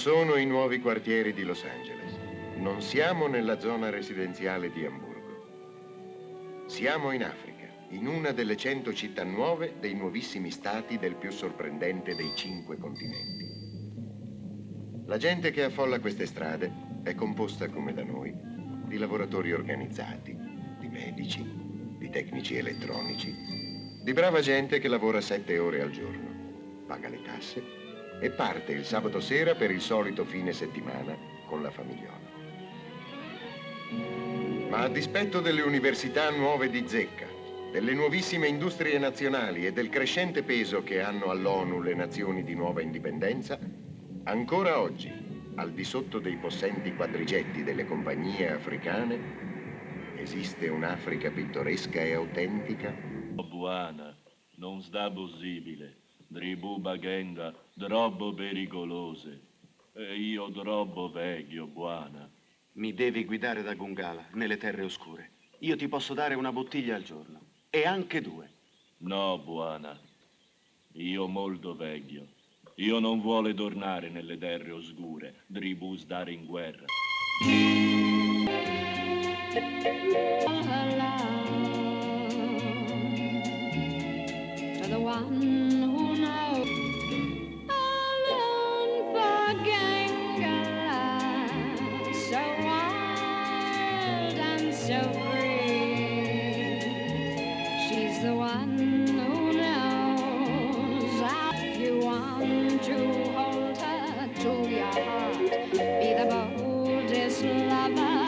sono i nuovi quartieri di Los Angeles. Non siamo nella zona residenziale di Amburgo. Siamo in Africa, in una delle 100 città nuove dei nuovissimi stati del più sorprendente dei 5 continenti. La gente che affolla queste strade è composta, come da noi, di lavoratori organizzati, di medici, di tecnici elettronici, di brava gente che lavora 7 ore al giorno, paga le tasse e parte il sabato sera per il solito fine settimana con la famigliola. Ma a dispetto delle università nuove di zecca, delle nuovissime industrie nazionali e del crescente peso che hanno all'ONU le nazioni di nuova indipendenza, ancora oggi, al di sotto dei possenti quadrigetti delle compagnie africane, esiste un'Africa pittoresca e autentica. Buona, non sta possibile. Tribù Bagenda, troppo pericolose. E io troppo vecchio, buona. Mi devi guidare da Gungala, nelle terre oscure. Io ti posso dare una bottiglia al giorno. E anche 2. No, buona. Io molto vecchio. Io non vuole tornare nelle terre oscure, tribù stare in guerra. The one who knows alone for Gangala, so wild and so free. She's the one who knows how you want to hold her to your heart, be the boldest lover.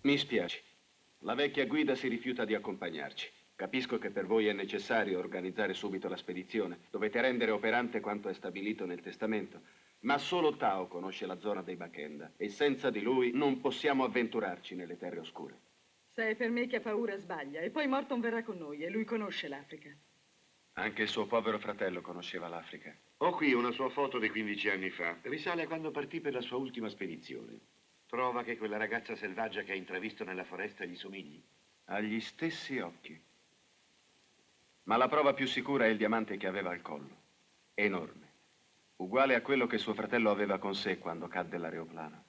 Mi spiace. La vecchia guida si rifiuta di accompagnarci. Capisco che per voi è necessario organizzare subito la spedizione. Dovete rendere operante quanto è stabilito nel testamento. Ma solo Tao conosce la zona dei Bakenda e senza di lui non possiamo avventurarci nelle terre oscure. Se è per me che ha paura sbaglia. E poi Morton verrà con noi e lui conosce l'Africa. Anche il suo povero fratello conosceva l'Africa. Ho qui una sua foto di 15 anni fa. Risale a quando partì per la sua ultima spedizione. Trova che quella ragazza selvaggia che ha intravisto nella foresta gli somigli? Ha gli stessi occhi. Ma la prova più sicura è il diamante che aveva al collo. Enorme. Uguale a quello che suo fratello aveva con sé quando cadde l'aeroplano.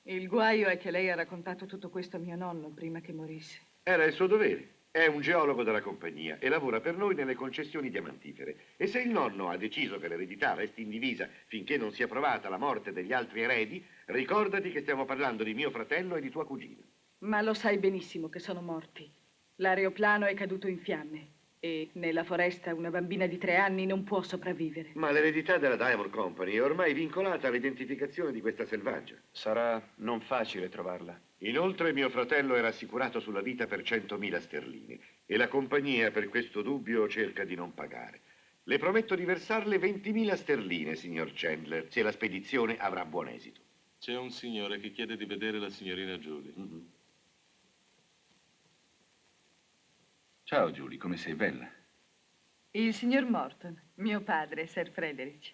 Il guaio è che lei ha raccontato tutto questo a mio nonno prima che morisse. Era il suo dovere. È un geologo della compagnia e lavora per noi nelle concessioni diamantifere. E se il nonno ha deciso che l'eredità resti indivisa finché non sia provata la morte degli altri eredi, ricordati che stiamo parlando di mio fratello e di tua cugina. Ma lo sai benissimo che sono morti. L'aeroplano è caduto in fiamme e nella foresta una bambina di 3 anni non può sopravvivere. Ma l'eredità della Diamond Company è ormai vincolata all'identificazione di questa selvaggia. Sarà non facile trovarla. Inoltre mio fratello era assicurato sulla vita per 100.000 sterline e la compagnia per questo dubbio cerca di non pagare. Le prometto di versarle 20.000 sterline, signor Chandler, se la spedizione avrà buon esito. C'è un signore che chiede di vedere la signorina Julie. Ciao Julie, come sei bella? Il signor Morton, mio padre, Sir Frederick.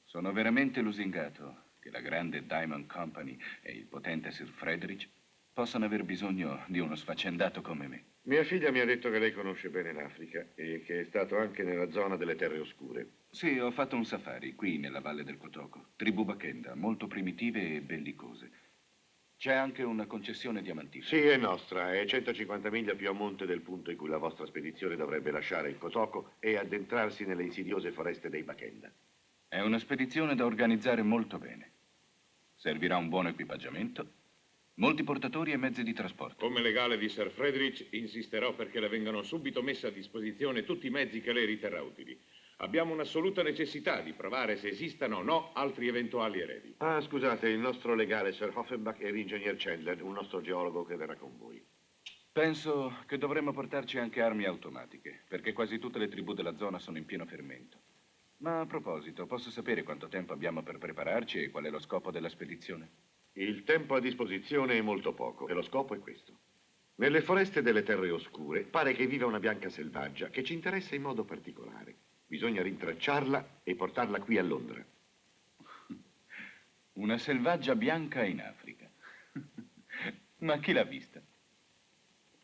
Sono veramente lusingato che la grande Diamond Company e il potente Sir Frederick possano aver bisogno di uno sfaccendato come me. Mia figlia mi ha detto che lei conosce bene l'Africa e che è stato anche nella zona delle terre oscure. Sì, ho fatto un safari qui nella valle del Kotoko. Tribù Bakenda, molto primitive e bellicose. C'è anche una concessione diamantifera. Sì, è nostra. È 150 miglia più a monte del punto in cui la vostra spedizione dovrebbe lasciare il Kotoko e addentrarsi nelle insidiose foreste dei Bakenda. È una spedizione da organizzare molto bene. Servirà un buon equipaggiamento, molti portatori e mezzi di trasporto. Come legale di Sir Frederick, insisterò perché le vengano subito messi a disposizione tutti i mezzi che lei riterrà utili. Abbiamo un'assoluta necessità di provare se esistano o no altri eventuali eredi. Ah, scusate, il nostro legale, Sir Offenbach, e l'ingegner Chandler, un nostro geologo che verrà con voi. Penso che dovremmo portarci anche armi automatiche, perché quasi tutte le tribù della zona sono in pieno fermento. Ma a proposito, posso sapere quanto tempo abbiamo per prepararci e qual è lo scopo della spedizione? Il tempo a disposizione è molto poco e lo scopo è questo. Nelle foreste delle terre oscure pare che viva una bianca selvaggia che ci interessa in modo particolare. Bisogna rintracciarla e portarla qui a Londra. Una selvaggia bianca in Africa. Ma chi l'ha vista?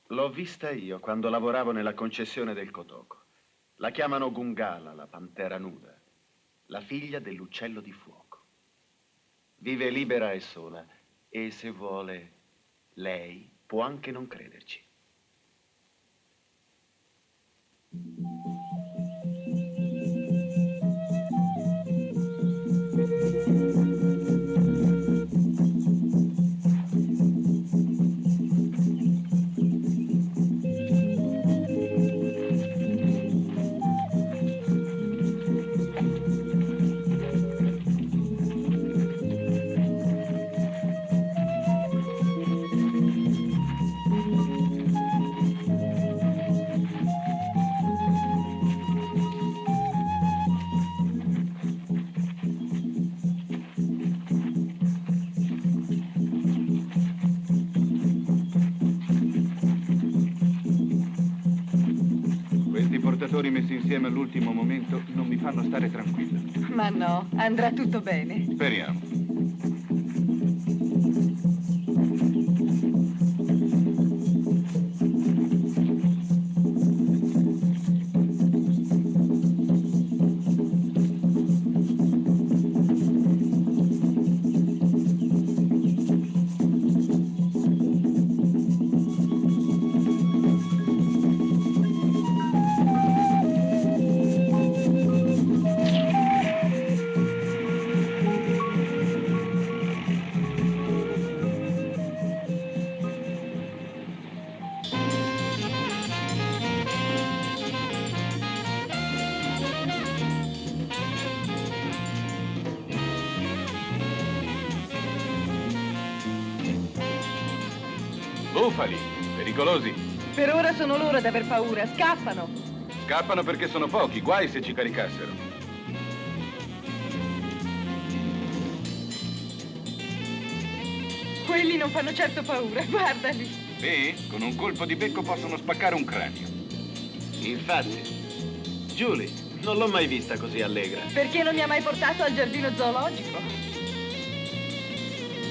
L'ho vista io quando lavoravo nella concessione del Kotoko. La chiamano Gungala, la pantera nuda, la figlia dell'uccello di fuoco. Vive libera e sola e se vuole, lei può anche non crederci. Messi insieme all'ultimo momento non mi fanno stare tranquilla. Ma no, andrà tutto bene. Speriamo. Bufali, pericolosi. Per ora sono loro ad aver paura. Scappano. Scappano perché sono pochi, guai se ci caricassero. Quelli non fanno certo paura, guardali. Sì, con un colpo di becco possono spaccare un cranio. Infatti, Julie, non l'ho mai vista così allegra. Perché non mi ha mai portato al giardino zoologico?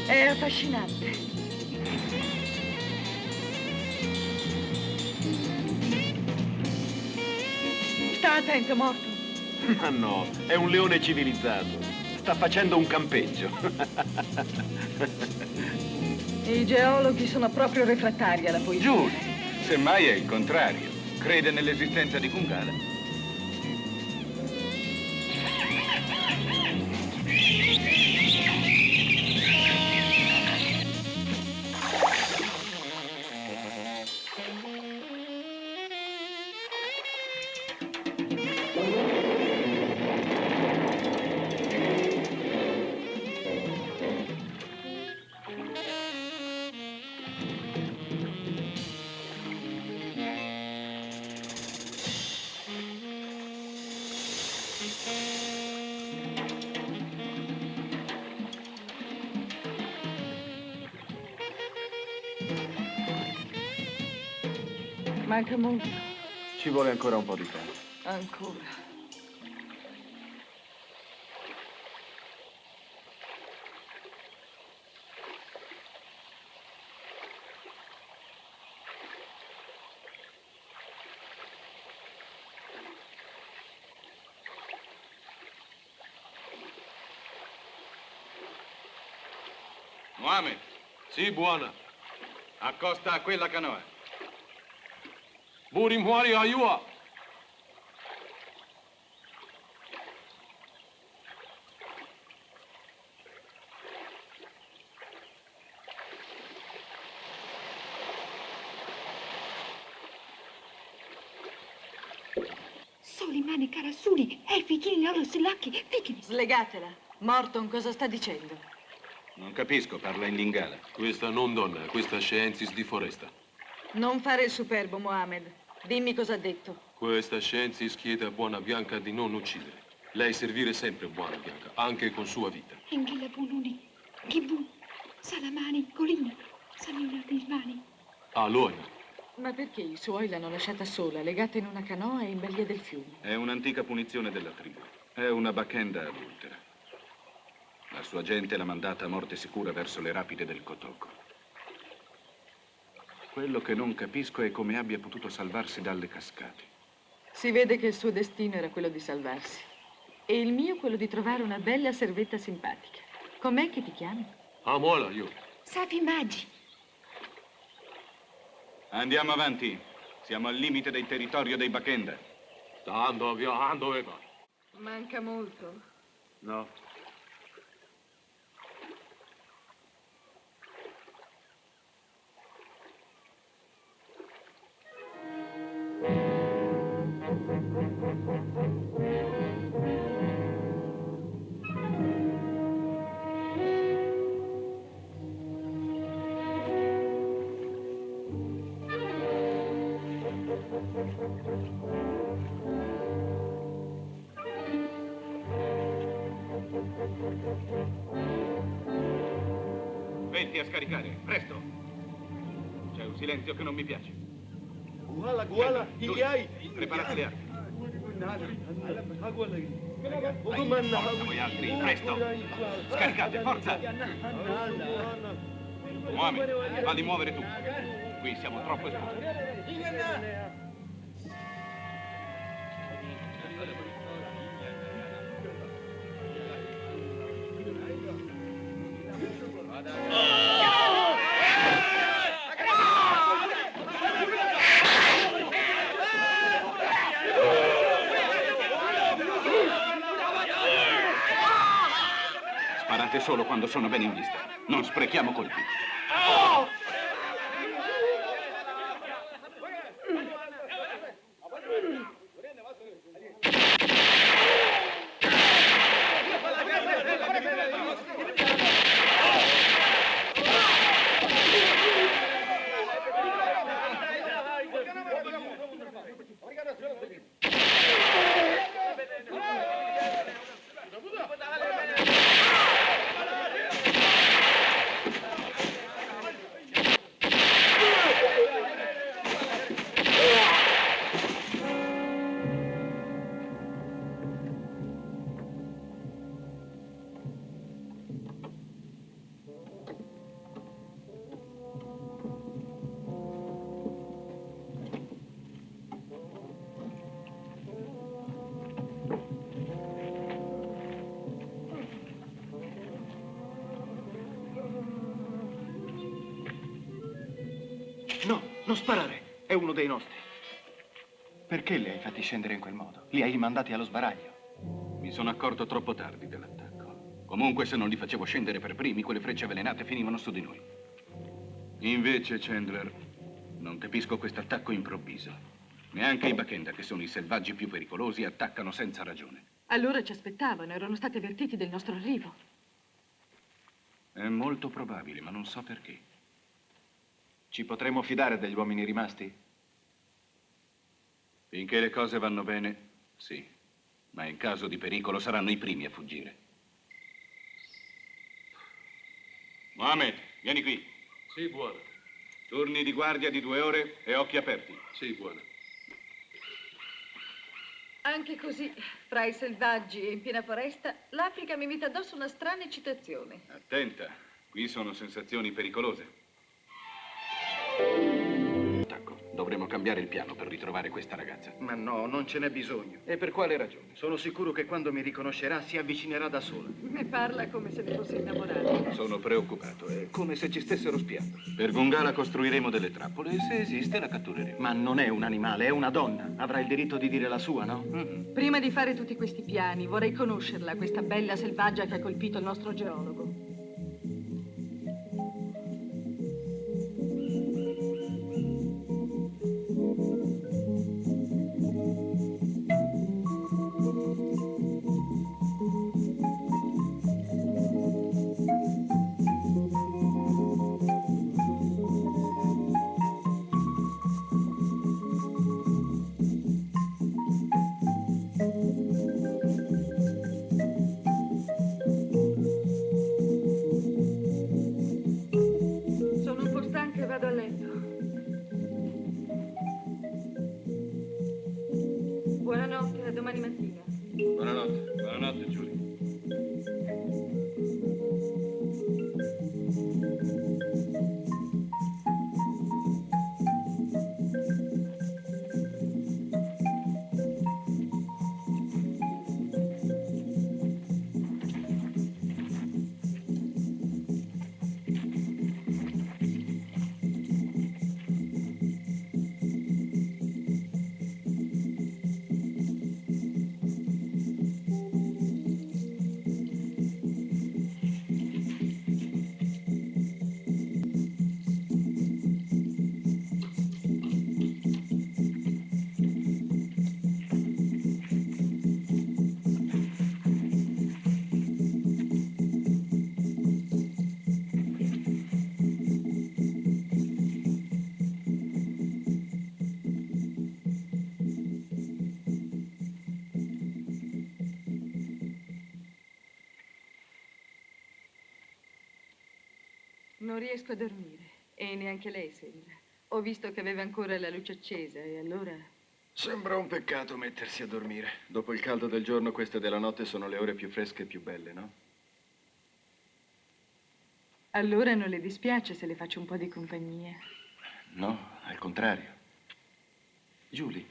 È affascinante. Sta attento, Morton. Ma no, è un leone civilizzato. Sta facendo un campeggio. I geologhi sono proprio refrattari alla poesia. Giù, semmai è il contrario. Crede nell'esistenza di Gungala. Manca molto. Ci vuole ancora un po' di tempo. Ancora. Mohamed. Sì, buona. Accosta a quella canoa. Buri muori aiua. Solimane Karasuli, fikini loro silacchi, fikini. Slegatela. Morton cosa sta dicendo? Non capisco, parla in lingala. Questa non donna, questa scienziis di foresta. Non fare il superbo, Mohamed. Dimmi cosa ha detto. Questa scienziis chiede a Buona Bianca di non uccidere. Lei servire sempre Buona Bianca, anche con sua vita. Engela bununi, gibu, salamani, colini, salina dismani. Allora, Ma perché i suoi l'hanno lasciata sola, legata in una canoa e in balia del fiume? È un'antica punizione della tribù. È una bacchenda adultera. La sua gente l'ha mandata a morte sicura verso le rapide del Kotoko. Quello che non capisco è come abbia potuto salvarsi dalle cascate. Si vede che il suo destino era quello di salvarsi. E il mio quello di trovare una bella servetta simpatica. Com'è che ti chiami? Amola, io. Safi Maggi. Andiamo avanti. Siamo al limite del territorio dei Bakenda. Stando via, dove vai? Manca molto. No. Metti a scaricare, presto! C'è un silenzio che non mi piace. Guala, Preparate le armi. Forza voi altri, presto! Scaricate, forza! Mohamed, falli muovere tu. Qui siamo troppo esposti. Sparate solo quando sono ben in vista. Non sprechiamo colpi. No, non sparare. È uno dei nostri. Perché li hai fatti scendere in quel modo? Li hai mandati allo sbaraglio? Mi sono accorto troppo tardi dell'attacco. Comunque, se non li facevo scendere per primi, quelle frecce avvelenate finivano su di noi. Invece, Chandler, non capisco questo attacco improvviso. Neanche i Bakenda, che sono i selvaggi più pericolosi, attaccano senza ragione. Allora ci aspettavano, erano stati avvertiti del nostro arrivo. È molto probabile, ma non so perché. Ci potremmo fidare degli uomini rimasti? Finché le cose vanno bene, sì. Ma in caso di pericolo saranno i primi a fuggire. Mohamed, vieni qui. Sì, buona. Turni di guardia di 2 ore e occhi aperti. Sì, buona. Anche così, fra i selvaggi e in piena foresta, l'Africa mi mette addosso una strana eccitazione. Attenta, qui sono sensazioni pericolose. Attacco. Dovremo cambiare il piano per ritrovare questa ragazza. Ma no, non ce n'è bisogno. E per quale ragione? Sono sicuro che quando mi riconoscerà si avvicinerà da sola. Ne parla come se ne fosse innamorato. Sono preoccupato, è come se ci stessero spiando. Per Gongala costruiremo delle trappole e se esiste la cattureremo. Ma non è un animale, è una donna. Avrà il diritto di dire la sua, no? Prima di fare tutti questi piani, vorrei conoscerla, questa bella selvaggia che ha colpito il nostro geologo. Buonanotte, a domani mattina. Buonanotte. Buonanotte, Giulia. riesco a dormire e neanche lei sembra. Ho visto che aveva ancora la luce accesa e allora... Sembra un peccato mettersi a dormire. Dopo il caldo del giorno, queste della notte sono le ore più fresche e più belle, no? Allora non le dispiace se le faccio un po' di compagnia? No, al contrario. Julie,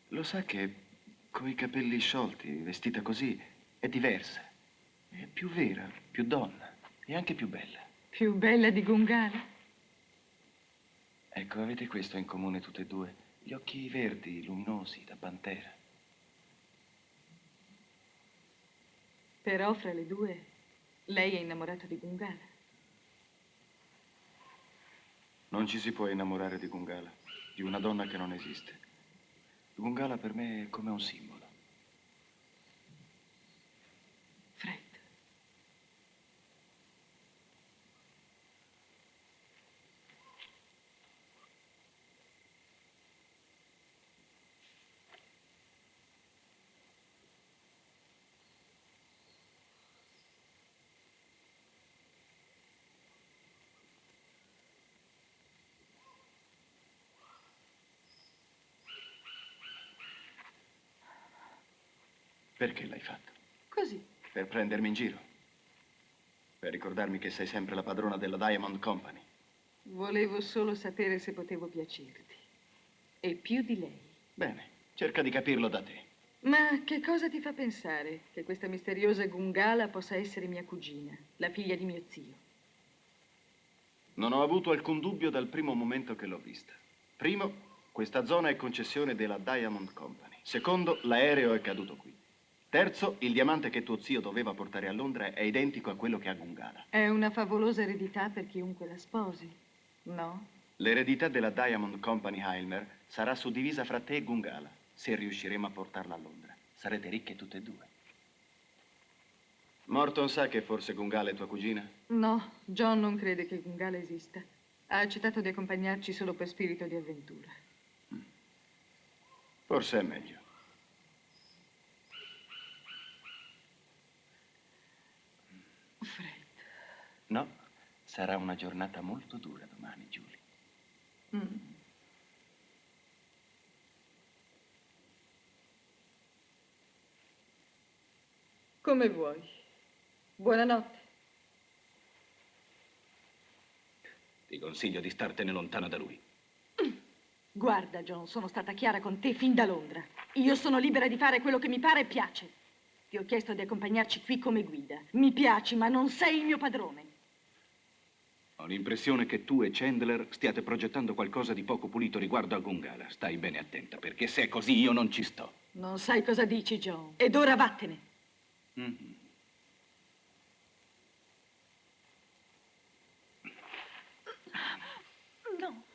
lo sa che coi capelli sciolti, vestita così, è diversa. È più vera, più donna e anche più bella. Più bella di Gungala? Ecco, avete questo in comune tutte e due. Gli occhi verdi, luminosi, da pantera. Però fra le due, lei è innamorata di Gungala. Non ci si può innamorare di Gungala, di una donna che non esiste. Gungala per me è come un simbolo. Fred. Perché l'hai fatto? Così. Per prendermi in giro? Per ricordarmi che sei sempre la padrona della Diamond Company? Volevo solo sapere se potevo piacerti. E più di lei. Bene, cerca di capirlo da te. Ma che cosa ti fa pensare che questa misteriosa Gungala possa essere mia cugina, la figlia di mio zio? Non ho avuto alcun dubbio dal primo momento che l'ho vista. Primo, questa zona è concessione della Diamond Company. Secondo, l'aereo è caduto qui. Terzo, il diamante che tuo zio doveva portare a Londra è identico a quello che ha Gungala. È una favolosa eredità per chiunque la sposi, no? L'eredità della Diamond Company Heilmer sarà suddivisa fra te e Gungala, se riusciremo a portarla a Londra. Sarete ricche tutte e due. Morton sa che forse Gungala è tua cugina? No, John non crede che Gungala esista. Ha accettato di accompagnarci solo per spirito di avventura. Forse è meglio. Fred. No, sarà una giornata molto dura domani, Julie. Come vuoi. Buonanotte. Ti consiglio di startene lontana da lui. Guarda, John, sono stata chiara con te fin da Londra. Io sono libera di fare quello che mi pare e piace. Ti ho chiesto di accompagnarci qui come guida. Mi piaci, ma non sei il mio padrone. Ho l'impressione che tu e Chandler stiate progettando qualcosa di poco pulito riguardo a Gungala. Stai bene attenta, perché se è così io non ci sto. Non sai cosa dici, John. Ed ora vattene. Mm-hmm. No.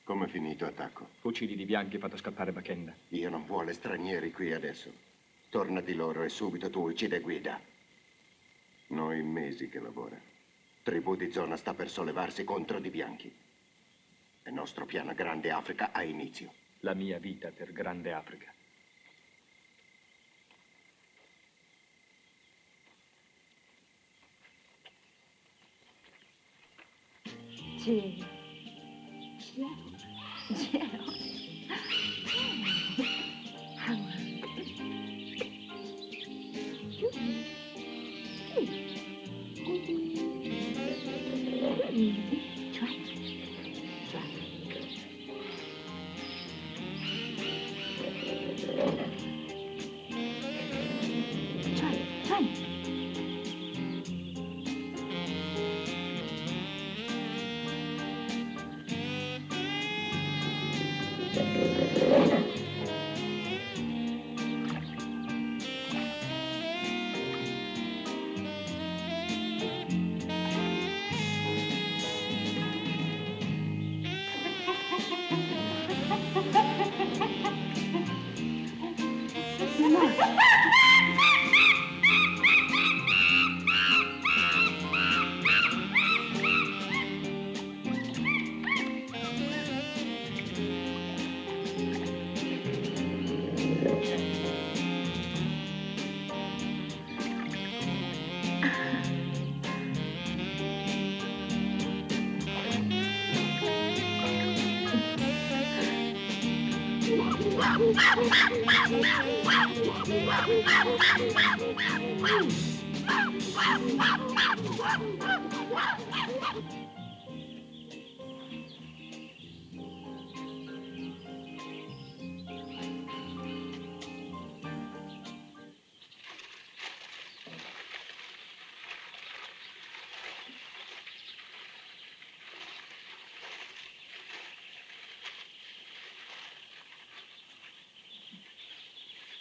Come è finito attacco? Fucili di bianchi e fatto scappare Mackenna. Io non vuole stranieri qui adesso. Torna di loro e subito tu uccide Guida. Noi mesi che lavora. Tribù di zona sta per sollevarsi contro di bianchi. Il nostro piano Grande Africa ha inizio. La mia vita per Grande Africa. Gelo. Gelo.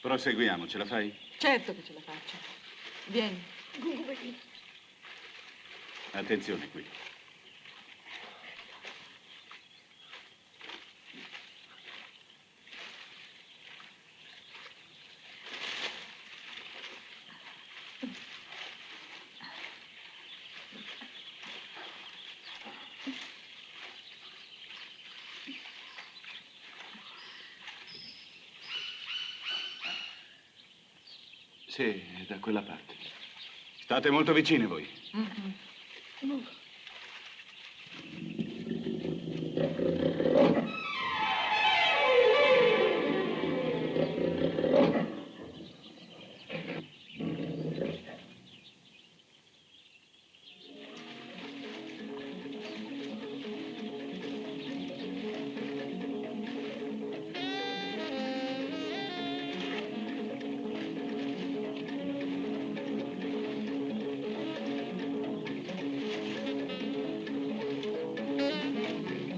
Proseguiamo, ce la fai? Certo che ce la faccio. Vieni. Attenzione qui. Sì, è da quella parte. State molto vicine voi.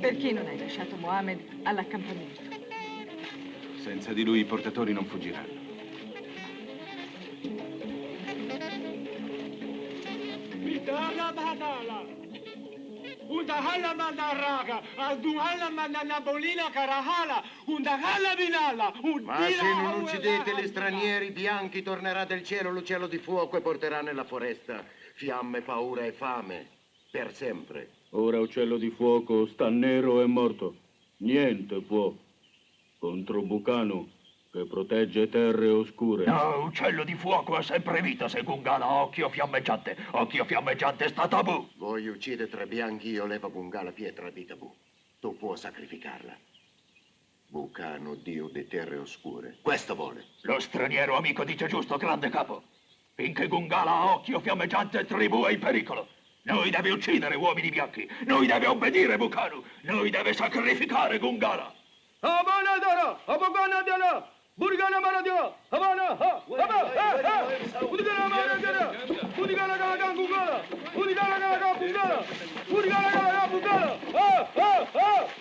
Perché non hai lasciato Mohammed all'accampamento? Senza di lui i portatori non fuggiranno. Ma se non uccidete gli stranieri bianchi, tornerà del cielo l'uccello di fuoco e porterà nella foresta fiamme, paura e fame, per sempre. Ora uccello di fuoco sta nero e morto. Niente può contro Bucano che protegge terre oscure. No, uccello di fuoco ha sempre vita se Gungala occhio fiammeggiante. Occhio fiammeggiante sta tabù. Voi uccide tre bianchi, io levo Gungala pietra di tabù. Tu puoi sacrificarla. Bucano, dio di terre oscure. Questo vuole. Lo straniero amico dice giusto, grande capo. Finché Gungala ha occhio fiammeggiante, tribù è in pericolo. Noi deve uccidere uomini bianchi. Noi deve obbedire Bucano. Noi deve sacrificare Gungala. Abana Abogana dara, Burgana Maradio, Habana, Udigana Maragana, Udigana Gaga Gungala, Udigana Gaga Gungala, Udigana Gaga Gungala,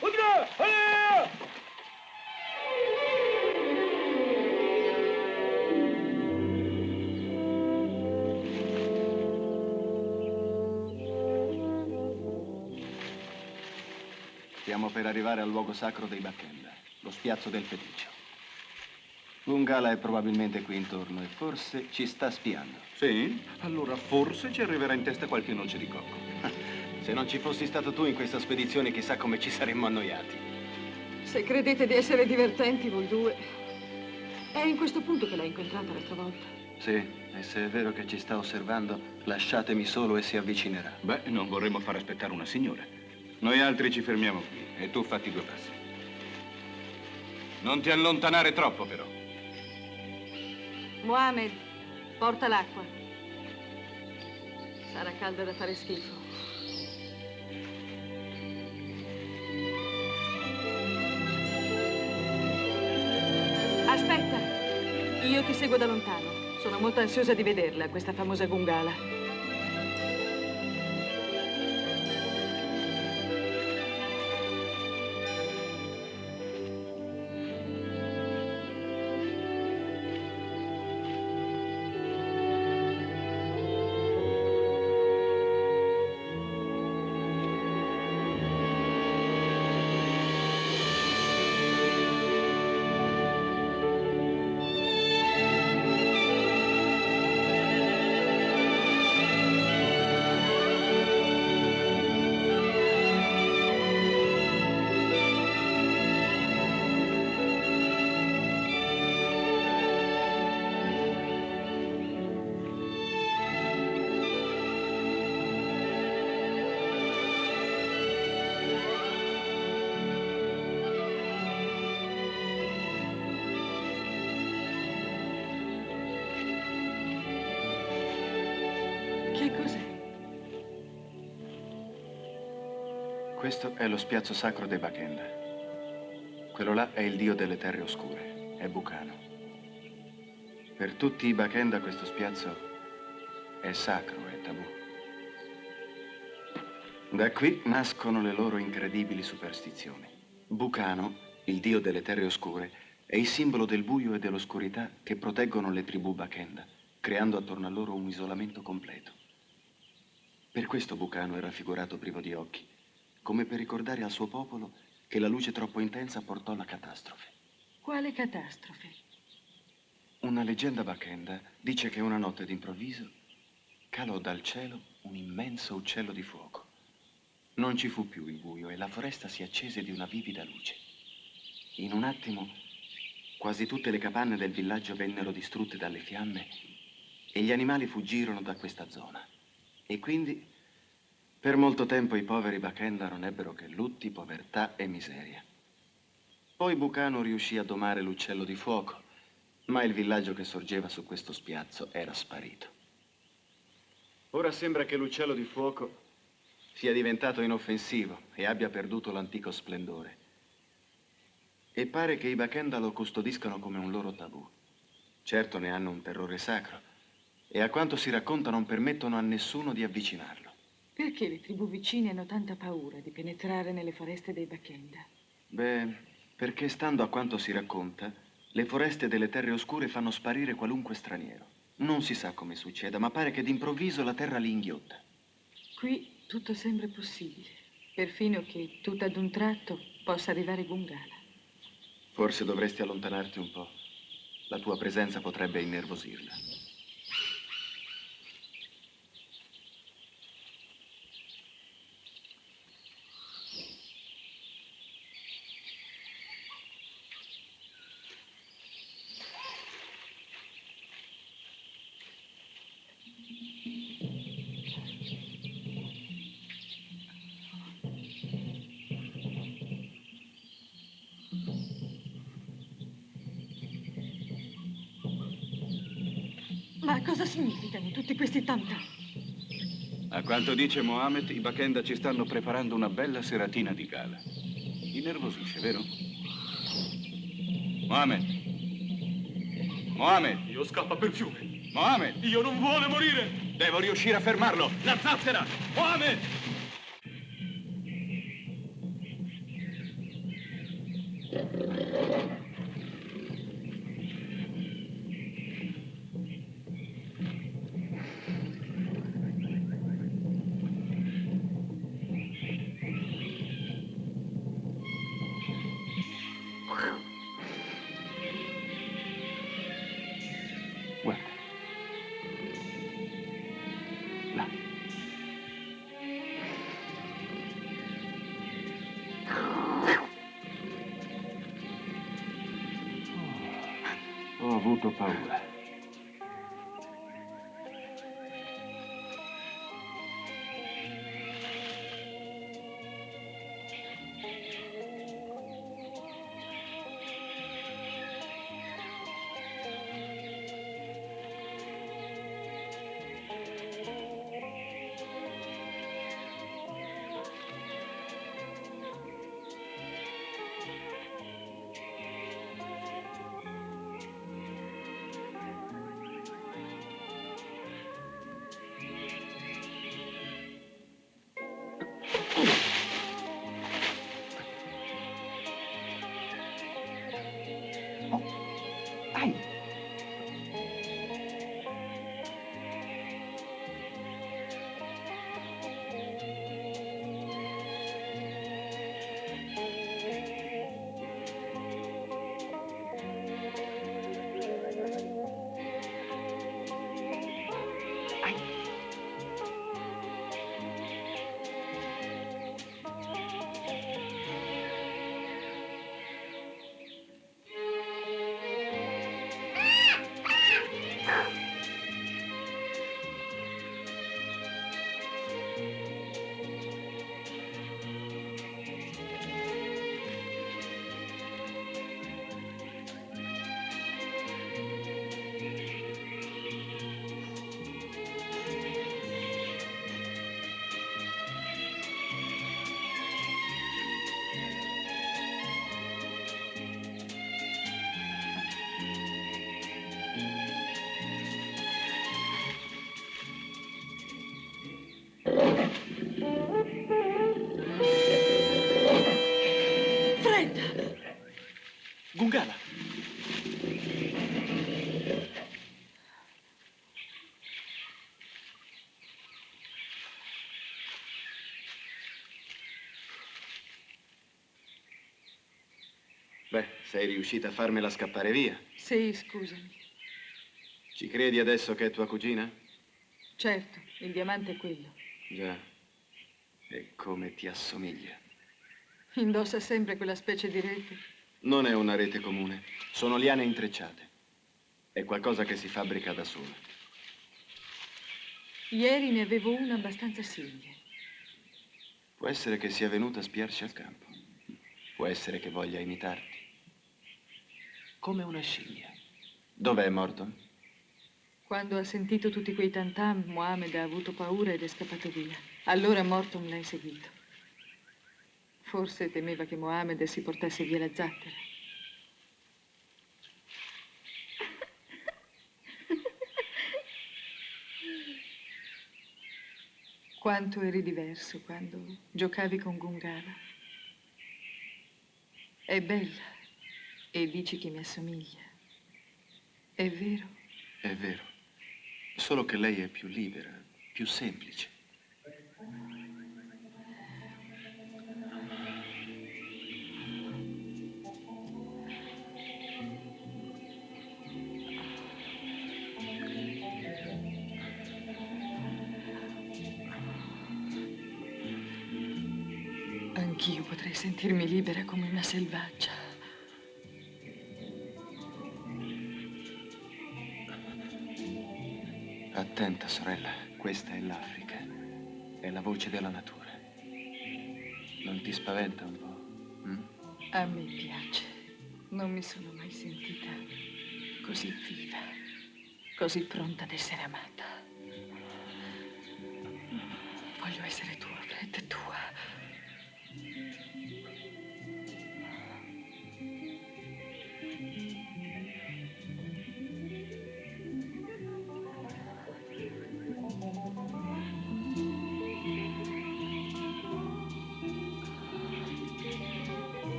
Udigana, Stiamo per arrivare al luogo sacro dei Bakenda, lo spiazzo del feticcio. Gungala è probabilmente qui intorno e forse ci sta spiando. Sì? Allora forse ci arriverà in testa qualche noce di cocco. Se non ci fossi stato tu in questa spedizione, chissà come ci saremmo annoiati. Se credete di essere divertenti voi due, è in questo punto che l'hai incontrata l'altra volta. Sì, e se è vero che ci sta osservando, lasciatemi solo e si avvicinerà. Beh, non vorremmo far aspettare una signora. Noi altri ci fermiamo qui e tu fatti 2 passi. Non ti allontanare troppo, però. Mohammed, porta l'acqua. Sarà calda da fare schifo. Aspetta, io ti seguo da lontano. Sono molto ansiosa di vederla, questa famosa Gungala. Questo è lo spiazzo sacro dei Bakenda. Quello là è il dio delle terre oscure, è Bucano. Per tutti i Bakenda questo spiazzo è sacro, è tabù. Da qui nascono le loro incredibili superstizioni. Bucano, il dio delle terre oscure, è il simbolo del buio e dell'oscurità che proteggono le tribù Bakenda, creando attorno a loro un isolamento completo. Per questo Bucano è raffigurato privo di occhi, come per ricordare al suo popolo che la luce troppo intensa portò alla catastrofe. Quale catastrofe? Una leggenda Bakenda dice che una notte d'improvviso calò dal cielo un immenso uccello di fuoco. Non ci fu più il buio e la foresta si accese di una vivida luce. In un attimo, quasi tutte le capanne del villaggio vennero distrutte dalle fiamme e gli animali fuggirono da questa zona. E quindi, per molto tempo i poveri Bakenda non ebbero che lutti, povertà e miseria. Poi Bucano riuscì a domare l'uccello di fuoco, ma il villaggio che sorgeva su questo spiazzo era sparito. Ora sembra che l'uccello di fuoco sia diventato inoffensivo e abbia perduto l'antico splendore. E pare che i Bakenda lo custodiscano come un loro tabù. Certo ne hanno un terrore sacro e a quanto si racconta non permettono a nessuno di avvicinarlo. Perché le tribù vicine hanno tanta paura di penetrare nelle foreste dei Bakenda? Beh, perché stando a quanto si racconta, le foreste delle terre oscure fanno sparire qualunque straniero. Non si sa come succeda, ma pare che d'improvviso la terra li inghiotta. Qui tutto sembra possibile, perfino che tutto ad un tratto possa arrivare Gungala. Forse dovresti allontanarti un po'. La tua presenza potrebbe innervosirla. Ma cosa significano tutti questi tam-tam? A quanto dice Mohammed, i Bakenda ci stanno preparando una bella seratina di gala. Innervosisce, vero? Mohammed! Mohammed! Io scappa per fiume. Mohammed! Io non vuole morire. Devo riuscire a fermarlo. La zattera! Mohammed! Guarda. Là. Ho avuto paura. Gungala! Beh, sei riuscita a farmela scappare via. Sì, scusami. Ci credi adesso che è tua cugina? Certo, il diamante è quello. Già. E come ti assomiglia. Indossa sempre quella specie di rete. Non è una rete comune, sono liane intrecciate. È qualcosa che si fabbrica da sola. Ieri ne avevo una abbastanza simile. Può essere che sia venuta a spiarci al campo. Può essere che voglia imitarti. Come una scimmia. Dov'è Morton? Quando ha sentito tutti quei tantam, Mohammed ha avuto paura ed è scappato via. Allora Morton l'ha inseguito. Forse temeva che Mohammed si portasse via la zattera. Quanto eri diverso quando giocavi con Gungala. È bella e dici che mi assomiglia. È vero? È vero. Solo che lei è più libera, più semplice. Anch'io potrei sentirmi libera come una selvaggia. Attenta, sorella, questa è l'Africa. È la voce della natura. Non ti spaventa un po'? A me piace. Non mi sono mai sentita così viva, così pronta ad essere amata. Voglio essere tua, Fred, tua.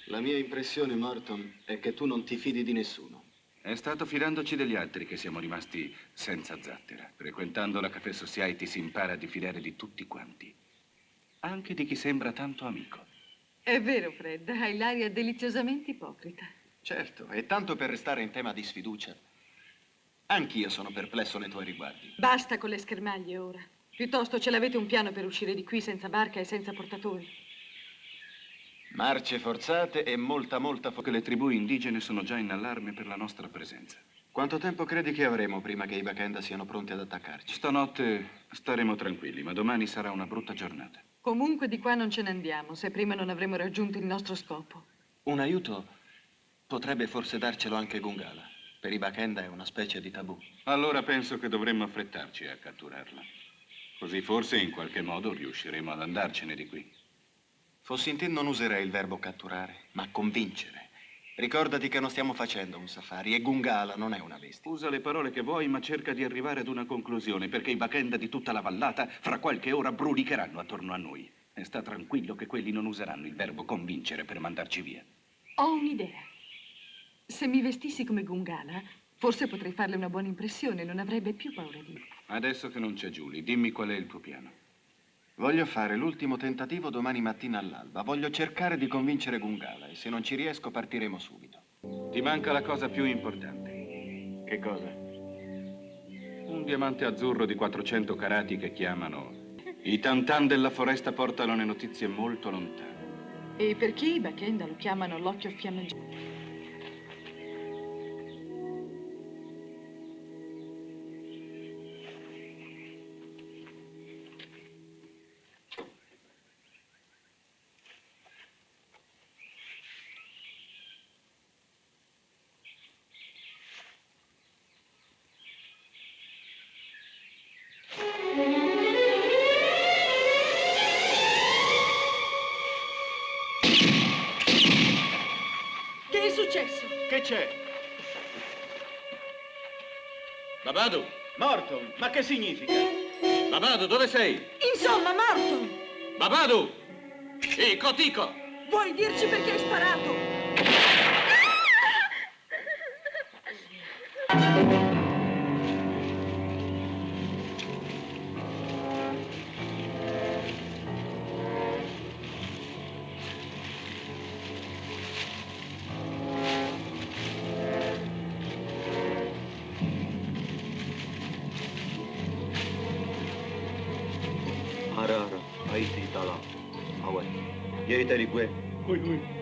La mia impressione, Morton, è che tu non ti fidi di nessuno. È stato fidandoci degli altri che siamo rimasti senza zattera. Frequentando la Café Society si impara a diffidare di tutti quanti. Anche di chi sembra tanto amico. È vero, Fred, hai l'aria deliziosamente ipocrita. Certo, e tanto per restare in tema di sfiducia. Anch'io sono perplesso nei tuoi riguardi. Basta con le schermaglie ora. Piuttosto ce l'avete un piano per uscire di qui senza barca e senza portatori. Marce forzate e molta che le tribù indigene sono già in allarme per la nostra presenza. Quanto tempo credi che avremo prima che i Bakenda siano pronti ad attaccarci? Stanotte staremo tranquilli, ma domani sarà una brutta giornata. Comunque di qua non ce ne andiamo, se prima non avremo raggiunto il nostro scopo. Un aiuto potrebbe forse darcelo anche Gungala. Per i Bakenda è una specie di tabù. Allora penso che dovremmo affrettarci a catturarla. Così forse in qualche modo riusciremo ad andarcene di qui. Fossi in te non userei il verbo catturare, ma convincere. Ricordati che non stiamo facendo un safari e Gungala non è una bestia. Usa le parole che vuoi, ma cerca di arrivare ad una conclusione, perché i Bakenda di tutta la vallata fra qualche ora brulicheranno attorno a noi. E sta tranquillo che quelli non useranno il verbo convincere per mandarci via. Ho un'idea. Se mi vestissi come Gungala, forse potrei farle una buona impressione, non avrebbe più paura di me. Adesso che non c'è Julie, dimmi qual è il tuo piano. Voglio fare l'ultimo tentativo domani mattina all'alba. Voglio cercare di convincere Gungala e se non ci riesco partiremo subito. Ti manca la cosa più importante. Che cosa? Un diamante azzurro di 400 carati che chiamano... I tantan della foresta portano le notizie molto lontane. E perché i Bakenda lo chiamano l'occhio fiammeggiante? Che c'è? Babadu! Morton, ma che significa? Babadu, dove sei? Insomma, Morton! Babadu! Tico, Tico! Vuoi dirci perché hai sparato? Arara, Haiti Tala, Hawaii. Yeiteri Gue. Ui, ui.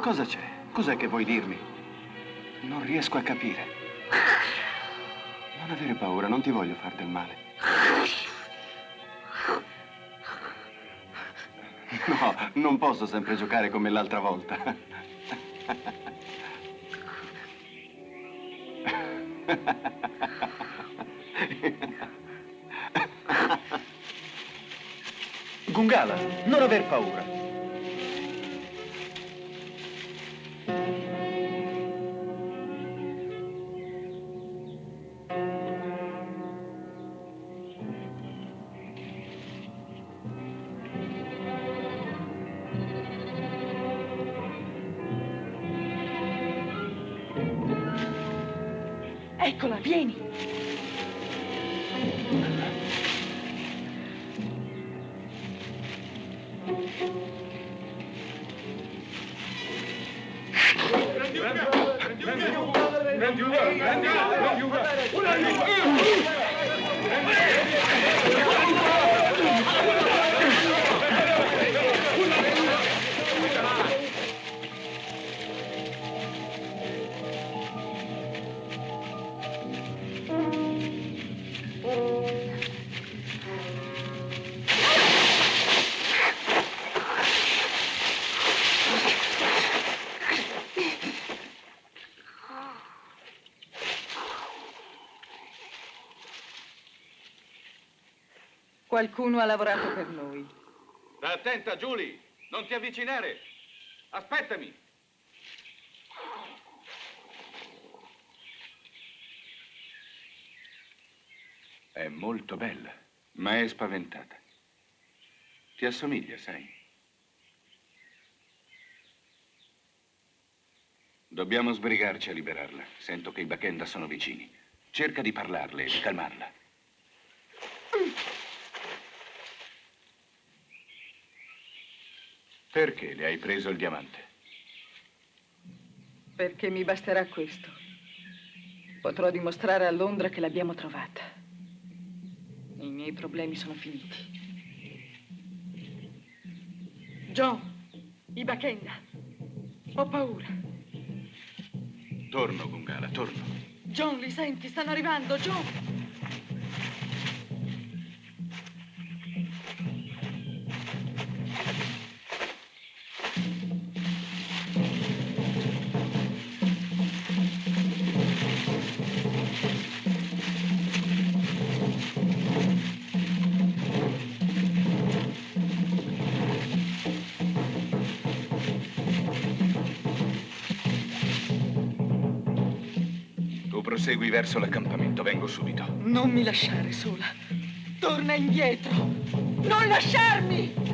Cosa c'è? Cos'è che vuoi dirmi? Non riesco a capire. Non avere paura, non ti voglio far del male. No, non posso sempre giocare come l'altra volta. Gungala, non aver paura. Eccola, vieni! Qualcuno ha lavorato per noi. Sta attenta, Julie! Non ti avvicinare! Aspettami! È molto bella, ma è spaventata. Ti assomiglia, sai? Dobbiamo sbrigarci a liberarla. Sento che i Bakenda sono vicini. Cerca di parlarle e di calmarla. Perché le hai preso il diamante? Perché mi basterà questo. Potrò dimostrare a Londra che l'abbiamo trovata. I miei problemi sono finiti. John, i Bakenda. Ho paura. Torno, Gungala, torno. John, li senti? Stanno arrivando, John! Prosegui verso l'accampamento, vengo subito. Non mi lasciare sola. Torna indietro. Non lasciarmi!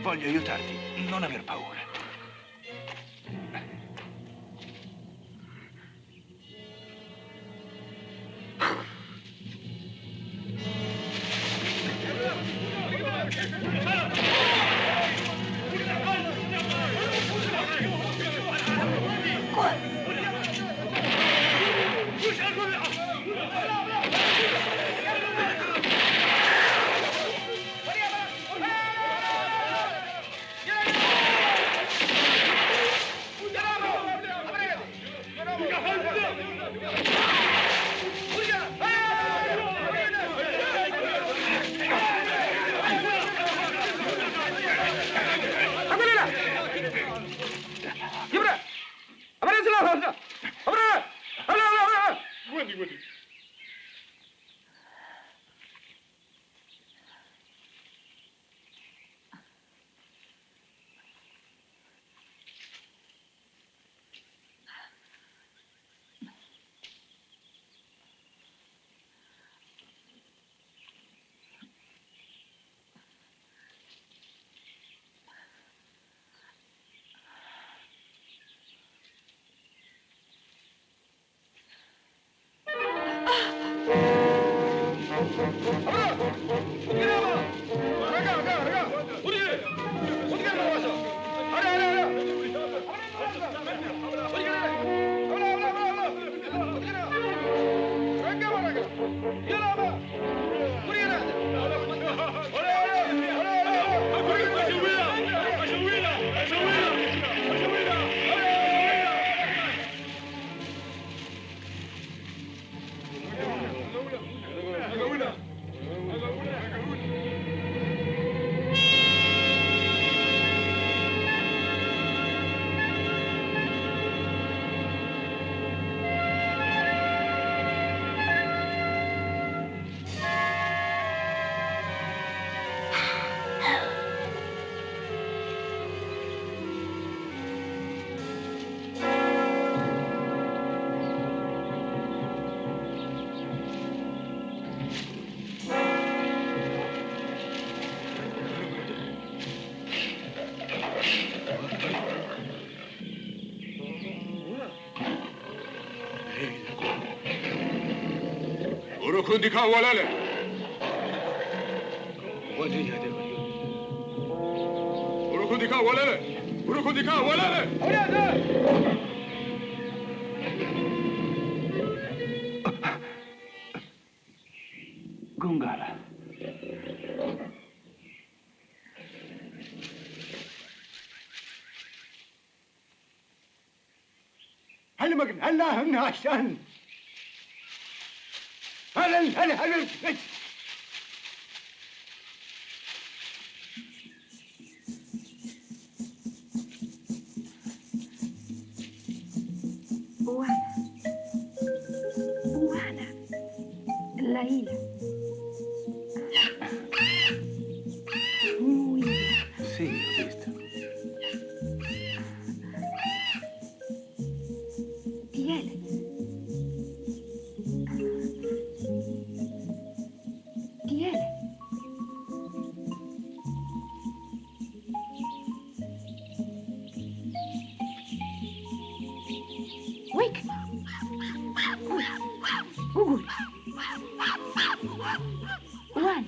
Voglio aiutarti, non aver paura. Urukundika walale. Urukundika walale. Urukundika walale. Gungala. حلمك هلا هن عشان هلا Juana, la isla. Sì, ho visto. Tiele. Tiele. Wake. Google. One.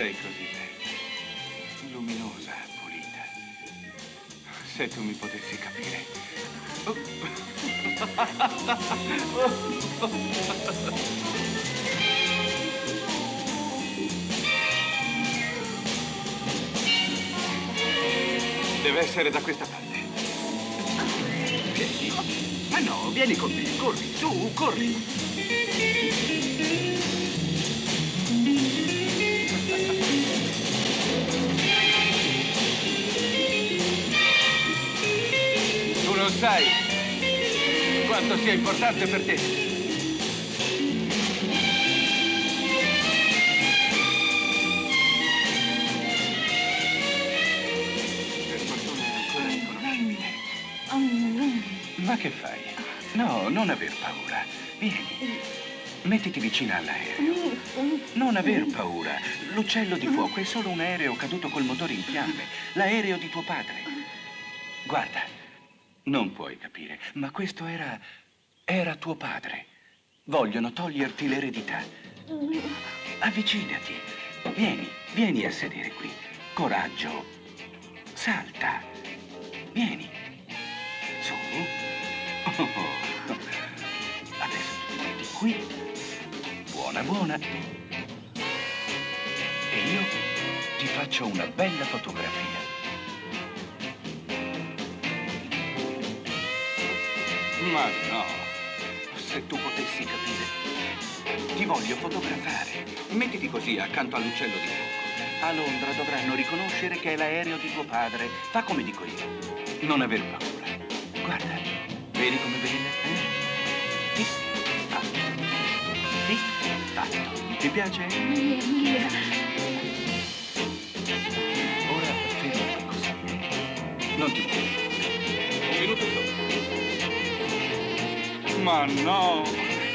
sei così bella, luminosa, pulita. Se tu mi potessi capire. Deve essere da questa parte. Vieni. Ma no, vieni con me. Corri, su, corri. Tu non sai quanto sia importante per te. Per fortuna è ancora riconoscibile. Ma che fai? No, non aver paura. Vieni. Mettiti vicina all'aereo. Non aver paura. L'uccello di fuoco è solo un aereo caduto col motore in fiamme. L'aereo di tuo padre. Guarda, non puoi capire, ma questo era tuo padre. Vogliono toglierti l'eredità. Avvicinati. Vieni a sedere qui. Coraggio. Salta. Vieni. Su. Adesso ti metti qui. Buona. E io ti faccio una bella fotografia. Ma no, se tu potessi capire. Ti voglio fotografare. Mettiti così accanto all'uccello di fuoco. A Londra dovranno riconoscere che è l'aereo di tuo padre. Fa come dico io. Non aver paura. Guarda, vedi come bella? Tic-tac. Tic-tac. Ti piace? Ora fermati così. Non ti muovi. Un minuto solo. Ma no!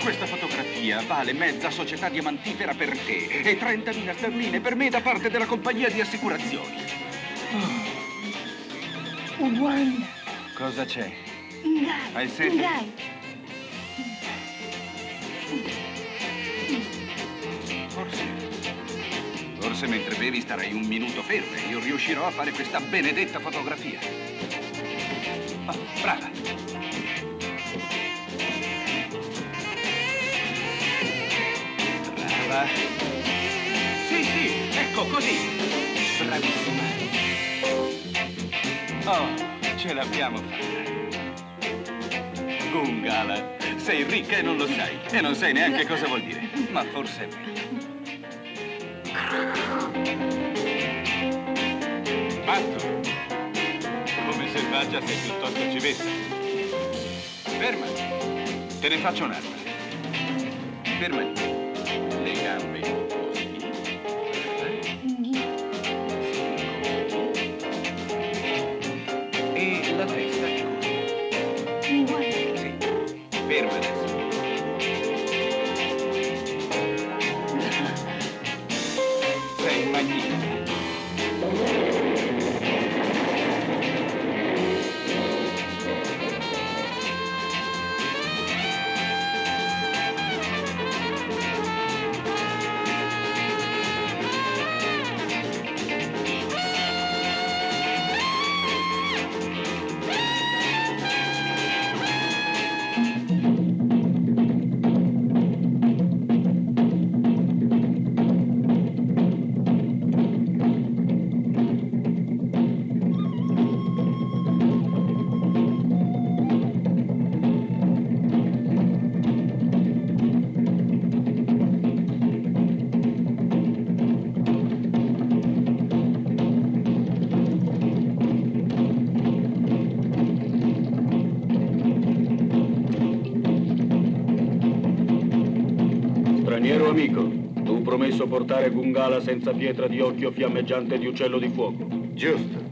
Questa fotografia vale mezza società diamantifera per te e 30.000 sterline per me da parte della compagnia di assicurazioni. Juan. Cosa c'è? Dai. Hai sete? Dai. Forse mentre bevi starai un minuto fermo e io riuscirò a fare questa benedetta fotografia. Oh, brava! Brava! Sì, ecco così! Bravissima! Oh, ce l'abbiamo fatta! Gungala, sei ricca e non lo sai, e non sai neanche cosa vuol dire, ma forse è meglio. Matto, come selvaggia sei piuttosto civetta. Fermati, te ne faccio un'altra. Fermati, le gambe così. E la testa così. Sì, ferma adesso. Sei magnifica. Straniero amico, tu promesso portare Gungala senza pietra di occhio fiammeggiante di uccello di fuoco. Giusto.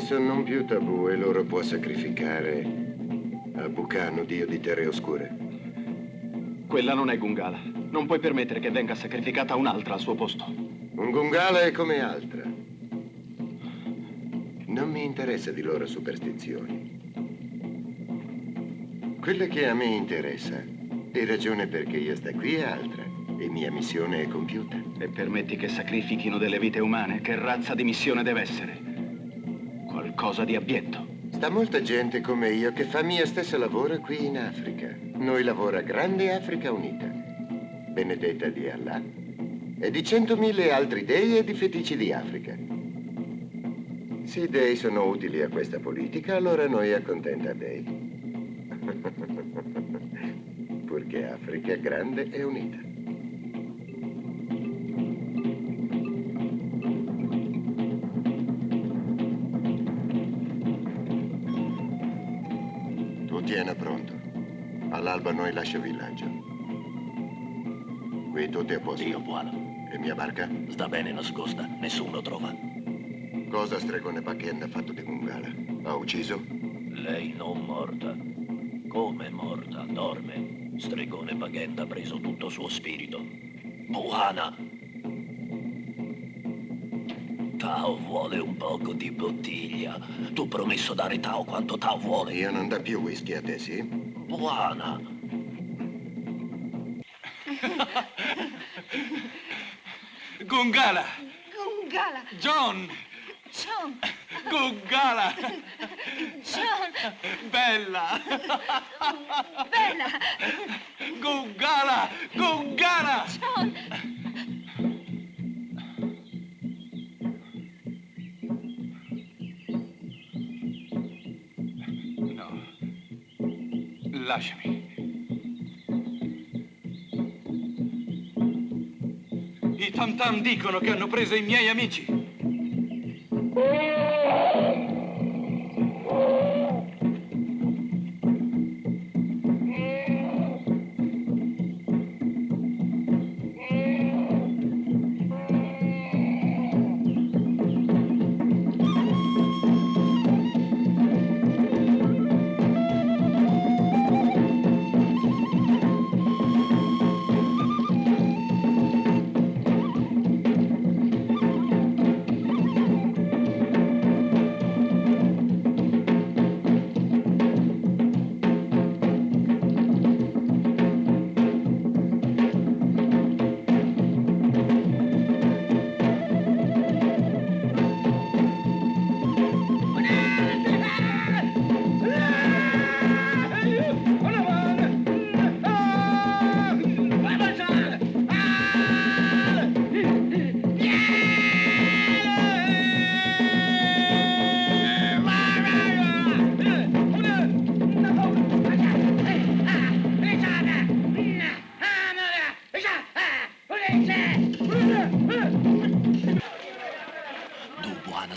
adesso non più tabù e loro può sacrificare a Bucano, dio di terre oscure. Quella non è Gungala. Non puoi permettere che venga sacrificata un'altra al suo posto. Un Gungala è come altra. Non mi interessa di loro superstizioni. Quella che a me interessa è ragione perché io sto qui è altra e mia missione è compiuta. E permetti che sacrifichino delle vite umane? Che razza di missione deve essere? Qualcosa di abietto. Sta molta gente come io che fa mio stesso lavoro qui in Africa. Noi lavora grande Africa Unita, benedetta di Allah, e di 100.000 altri dei e di feticci di Africa. Se i dei sono utili a questa politica, allora noi accontenta dei. Purché Africa è grande e unita. Tu tieni pronto. All'alba noi lascio villaggio. Qui tutto è a posto. Dio buono. E mia barca? Sta bene nascosta, nessuno trova. Cosa stregone Paquenda ha fatto di Gungala? Ha ucciso? Lei non morta. Come morta? Dorme. Stregone Paquenda ha preso tutto suo spirito. Buana! Tao vuole un poco di bottiglia. Tu promesso dare Tao quanto Tao vuole. Io non do più whisky a te, sì? Buana! Gungala! Gungala! John! John! Gungala! John! Bella! Bella! Gungala! Gungala! John! No. Lasciami. I tam-tam dicono che hanno preso i miei amici.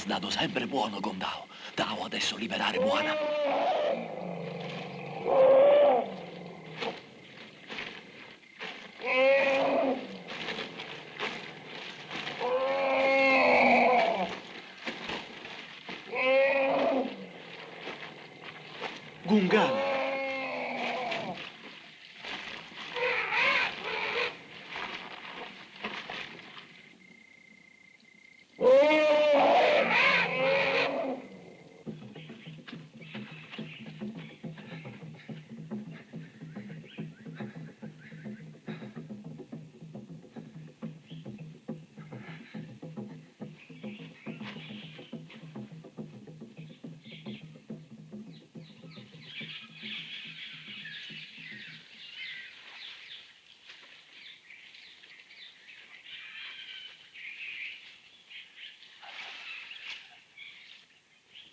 Dato sempre buono con Tao. Tao adesso liberare Buana. Gungala.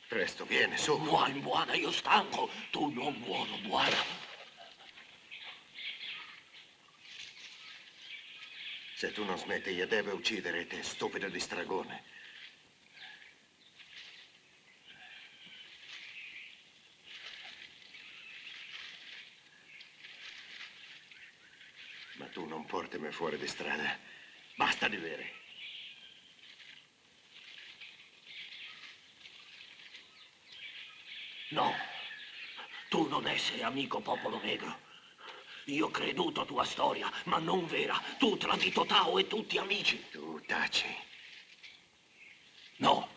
Presto, vieni, su. Buona, buona, io stanco. Tu non buono, buona. Se tu non smetti, io devo uccidere te, stupido di stragone. Ma tu non portami fuori di strada. Basta di bere. No, tu non essere amico popolo negro. Io ho creduto tua storia, ma non vera. Tu tradito Tao e tutti amici. Tu taci. No.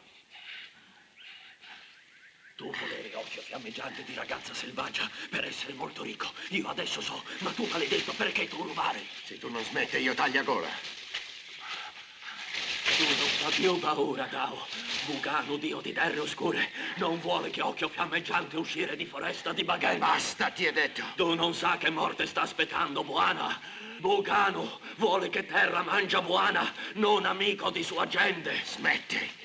Tu volere occhio fiammeggiante di ragazza selvaggia per essere molto ricco. Io adesso so, ma tu maledetto, perché tu rubare? Se tu non smetti, io taglio gola. Tu non fa più paura, Tao. Bugano, dio di terre oscure, non vuole che occhio fiammeggiante uscire di foresta di Baghen. Basta, ti ho detto. Tu non sa che morte sta aspettando Buana. Bugano vuole che terra mangia Buana, non amico di sua gente. Smetti.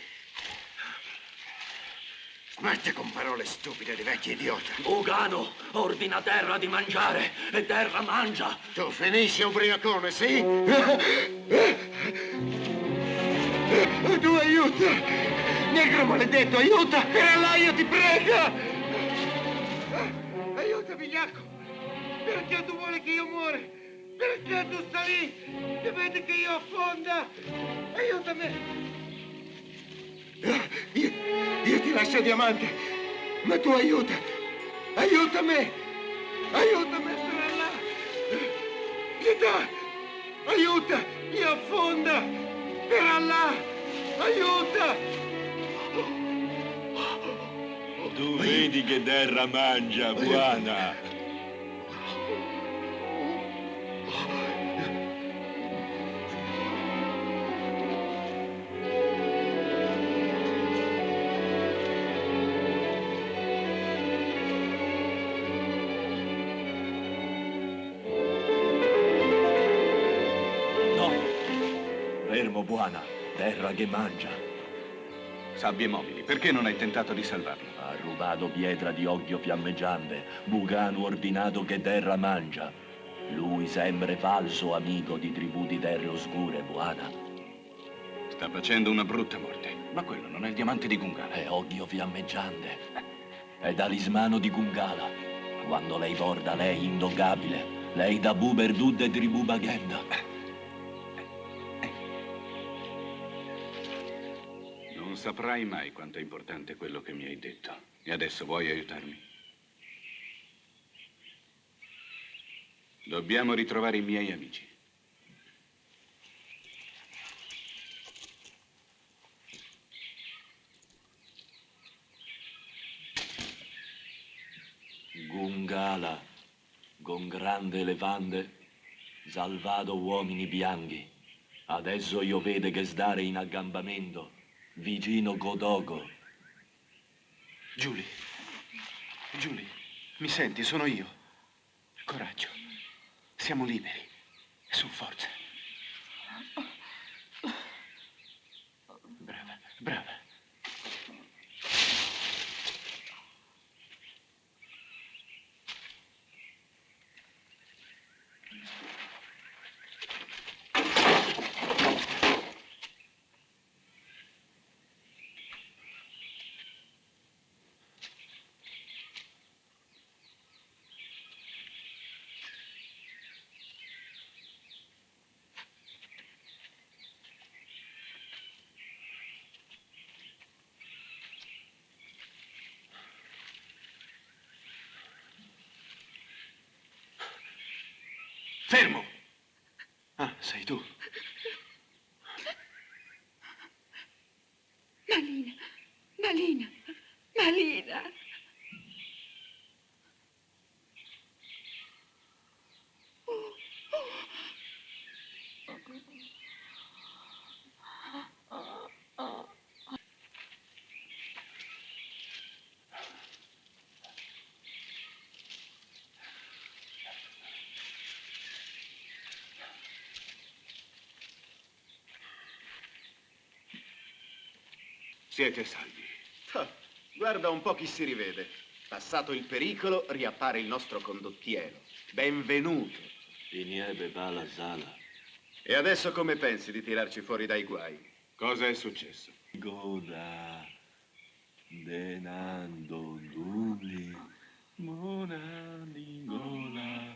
Smetti con parole stupide di vecchi idiota. Bugano ordina terra di mangiare e terra mangia. Tu finisci ubriacone, sì? Tu aiuta! Negro maledetto, aiuta! Per Allah, io ti prego! Aiuta, vigliacco! Perché tu vuoi che io muore? Perché tu stai lì? Ti vedi che io affonda? Aiutami! Io ti lascio diamante, ma tu aiuta! Aiutami! Aiutami, per Allah! Pietà! Aiuta! Io affonda! Per Allah! Aiuta! Tu vedi che terra mangia, Buana. No, fermo, Buana, terra che mangia. Sabbie mobili, perché non hai tentato di salvarlo? Ha rubato pietra di occhio fiammeggiante, Bugano ordinato che terra mangia. Lui sempre falso amico di tribù di terre oscure, Buana. Sta facendo una brutta morte, ma quello non è il diamante di Gungala. È occhio fiammeggiante. È talismano di Gungala. Quando lei porta, lei indoggabile. Lei da Buber Dud e tribù Bagenda. Non saprai mai quanto è importante quello che mi hai detto. E adesso vuoi aiutarmi? Dobbiamo ritrovare i miei amici. Gungala, con grande elefante, salvato uomini bianchi. Adesso io vedo che stare in aggampamento, vicino Kodoko. Julie, mi senti? Sono io. Coraggio, siamo liberi. Su, forza. Brava, brava. Fermo! Ah, sei tu. Malina, Malina, Malina. Siete salvi. Ah, guarda un po' chi si rivede. Passato il pericolo, riappare il nostro condottiero. Benvenuto. Finiebe pala sala. E adesso come pensi di tirarci fuori dai guai? Cosa è successo? Goda, denando duli, mona ningola,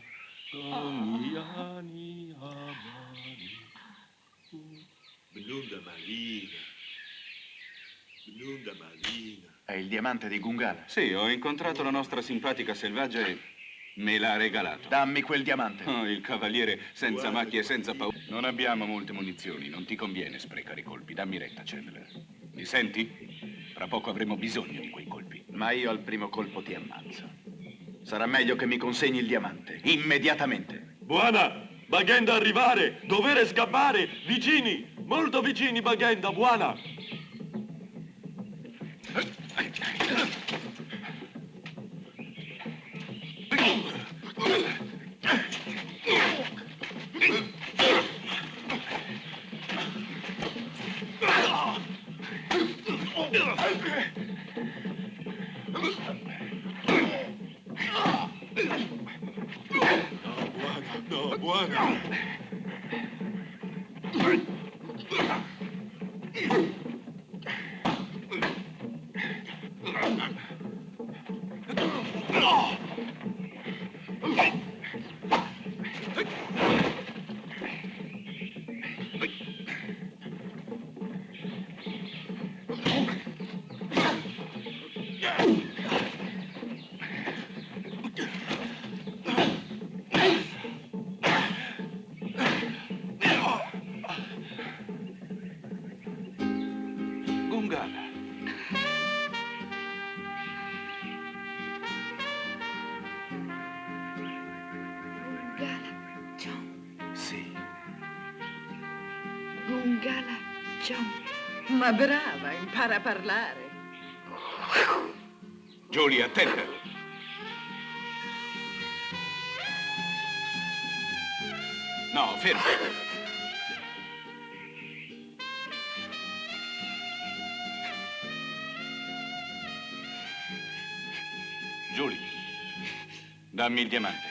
goniani amari. Blunda malina. Blunda malina. È il diamante di Gungala. Sì, ho incontrato la nostra simpatica selvaggia e me l'ha regalato. Dammi quel diamante. Oh, il cavaliere senza macchie e senza paura. Non abbiamo molte munizioni, non ti conviene sprecare i colpi. Dammi retta, Chandler. Mi senti? Tra poco avremo bisogno di quei colpi. Ma io al primo colpo ti ammazzo. Sarà meglio che mi consegni il diamante, immediatamente. Buona! Bagenda arrivare! Dovere scappare! Vicini! Molto vicini, Bagenda, buona! No, buona! Gungala. Gungala John. Sì. Gungala John. Ma brava, impara a parlare. Julie, attenta. No, fermo. Julie, dammi il diamante.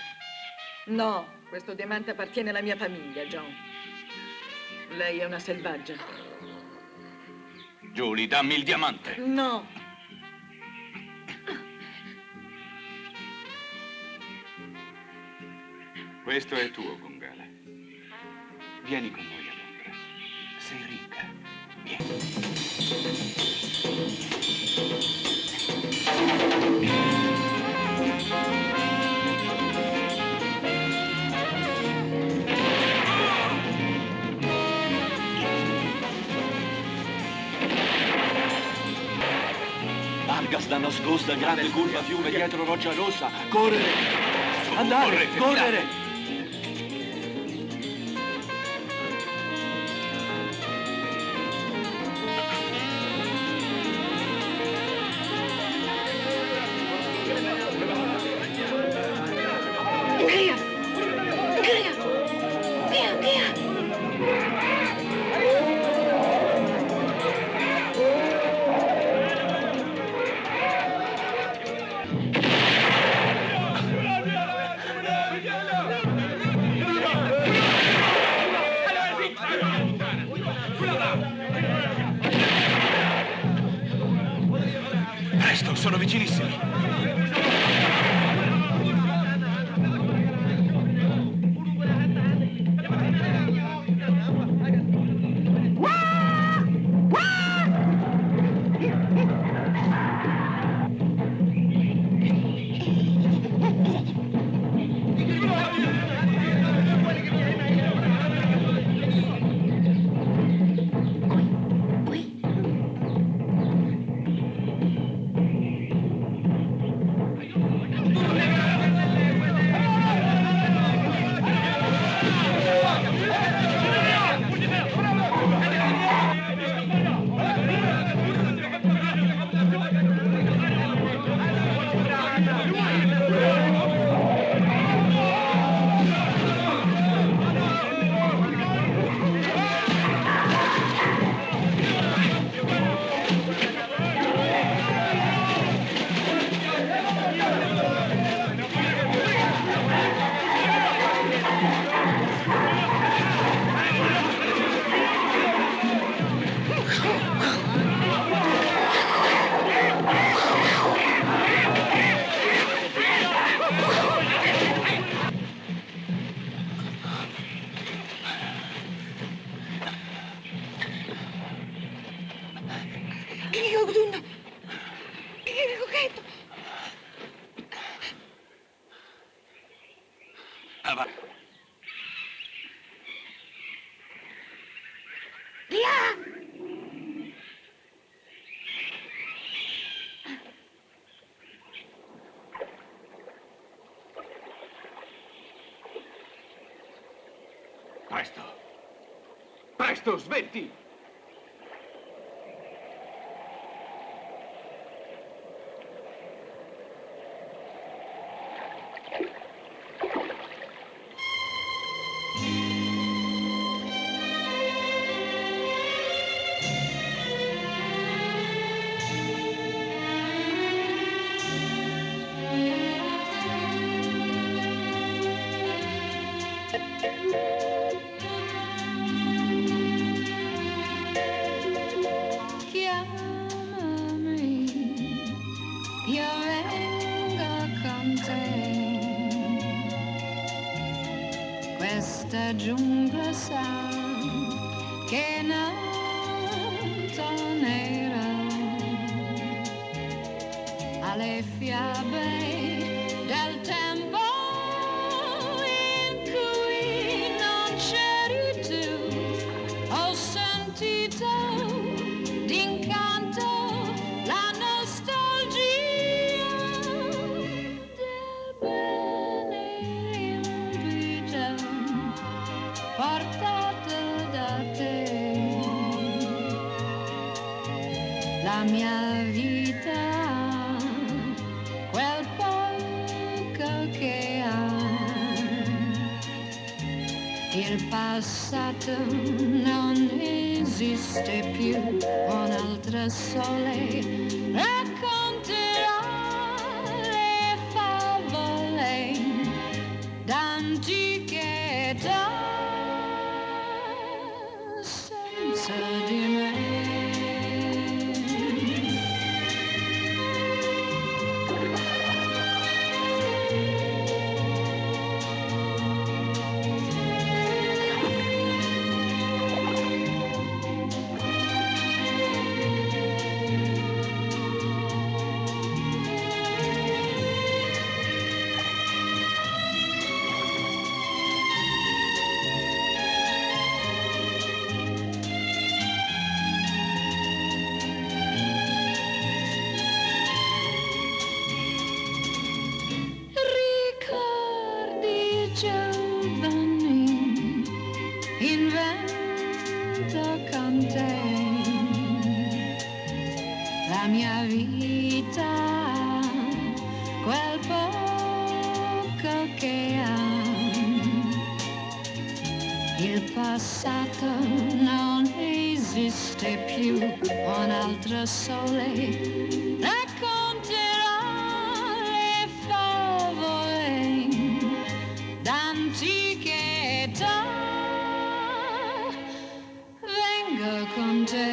No, questo diamante appartiene alla mia famiglia, John. Lei è una selvaggia. Julie, dammi il diamante. No. Questo è tuo, Gungala. Vieni con noi a Londra. Sei ricca. Vargas da nascosta, grande curva fiume dietro Roccia Rossa. Correre! Andare! Correre! Via! Via! Via, via! Presto, sono vicinissimi. Presto! Presto, smetti! Questa giungla sa che non tornerà alle fiabe del tempo in cui non c'eri tu. Ho sentito d'incanto la nostalgia del bene in vita portato da te. La mia vita, quel poco che ha, il passato non esiste più, un altro sole racconterà le favole d'antiche età senza di me. Giovani, invento con te la mia vita, quel poco che ha. Il passato non esiste più, un altro sole racconterà le favole d'antiche età. Vengo con te.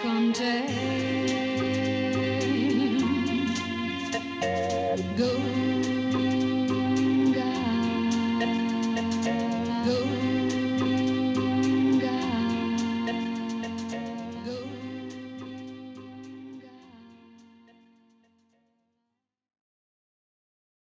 Con te. Go